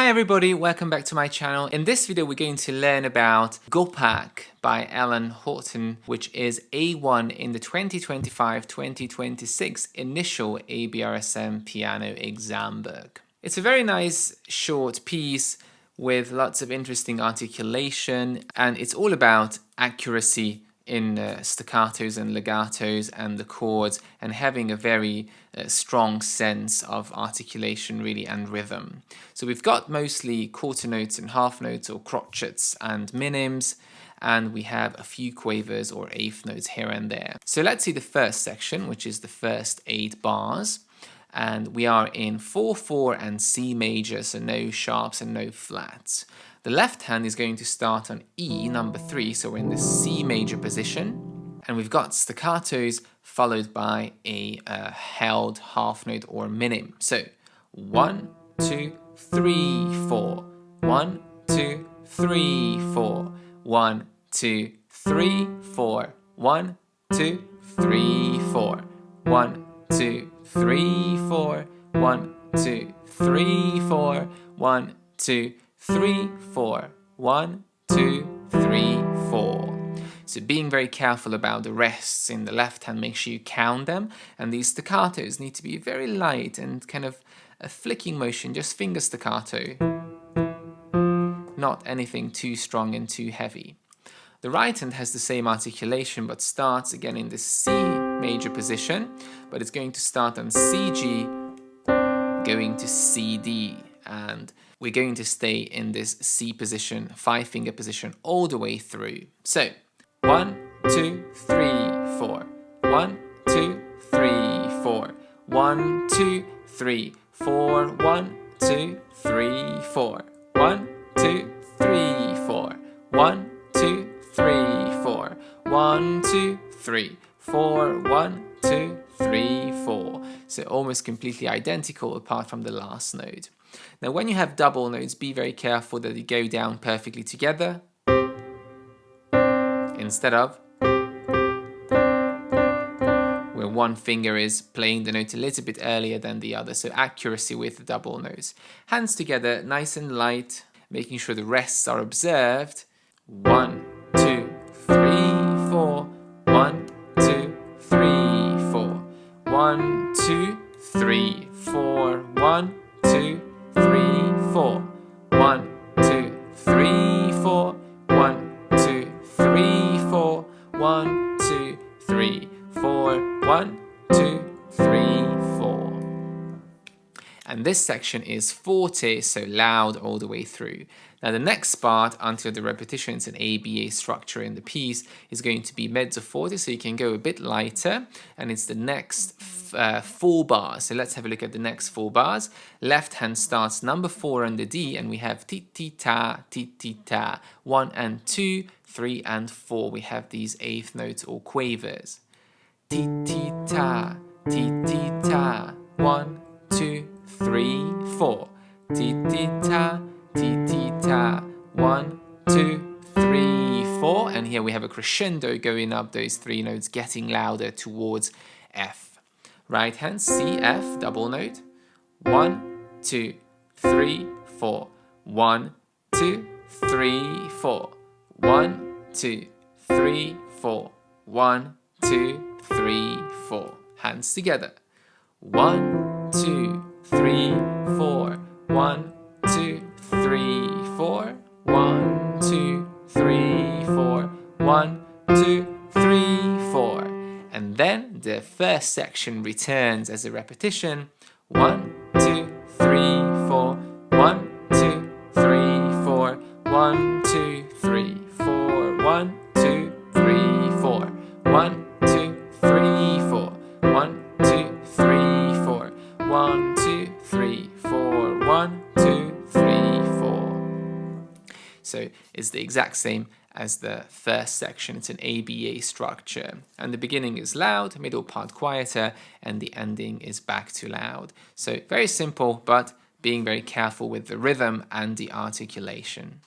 Hi everybody, welcome back to my channel. In this video we're going to learn about Gopak by Haughton, which is A1 in the 2025-2026 initial ABRSM piano exam book. It's a very nice short piece with lots of interesting articulation, and it's all about accuracy in staccatos and legatos and the chords, and having a very strong sense of articulation really and rhythm. So we've got mostly quarter notes and half notes or crotchets and minims, and we have a few quavers or eighth notes here and there. So let's see the first section, which is the first 8 bars. And we are in 4/4 and C major, so no sharps and no flats. The left hand is going to start on E, number 3, so we're in the C major position. And we've got staccatos followed by a held half note or minim. So 1, 2, 3, 4. 1, 2, 3, 4. 1, 2, 3, 4. 1, 2, 3, 4. 1, 2, 3, 4. 1, 2, 3, 4. 1, 2, 3, 4. 1, 2, 3, 4. So being very careful about the rests in the left hand, make sure you count them, and these staccatos need to be very light and kind of a flicking motion, just finger staccato, not anything too strong and too heavy. The right hand has the same articulation but starts again in the C major position, but it's going to start on CG, going to CD, and we're going to stay in this C position, 5-finger position all the way through. So 1, 2, 3, 4. 1, 2, 3, 4. 1, 2, 3, 4. 1, 2, 3, 4. 1, 2, 3, 4. 1, 2, 3, 4. 1, 2, 3, 4. 1, 2, 3, 4. So almost completely identical apart from the last note. Now when you have double notes, be very careful that they go down perfectly together instead of where one finger is playing the note a little bit earlier than the other. So accuracy with the double notes. Hands together, nice and light, making sure the rests are observed. 1, 2, 3, 4. 1, 2, 3, 4. 1, 2, 3, 4. 1, 2, 3, 4. 1, 2, 3, 4. 1, 2, 3, 4. 1, 2, 3, 4. 1, 2, 3, 4. And this section is forte, so loud all the way through. Now the next part, until the repetition, it's an ABA structure in the piece, is going to be mezzo forte, so you can go a bit lighter, and it's the next 4 bars. So let's have a look at the next 4 bars. Left hand starts number 4 on the D, and we have ti-ti-ta, ti-ti-ta. 1 and 2, 3 and 4. We have these eighth notes or quavers. Ti-ti-ta, ti-ti-ta. 1, 2, 3, 4. Ti-ti-ta, ti-ti-ta. 1, 2, 3, 4. And here we have a crescendo going up those 3 notes, getting louder towards F. Right hand, C, F, double note. 1, 2, 3, 4. 1, 2, 3, 4. 1, 2, 3, 4. 1, 2, 3, 4. Hands together. 1, 2, 3, 4. 1, 2, 3, 4. 1, 2, 3, 4. 1, 2, 3, 4. And then the first section returns as a repetition. 1, 2, 3, 4. 1, 2, 3, 4. 1, 2, 3, 4. 1, 2, 3, 4. 1, 2, 3, 4. 1, 2, 3, 4. 1, 2, 3, 4. 1, 2, 3, 4. So it's the exact same as the first section. It's an ABA structure, and the beginning is loud, middle part quieter, and the ending is back to loud. So very simple, but being very careful with the rhythm and the articulation.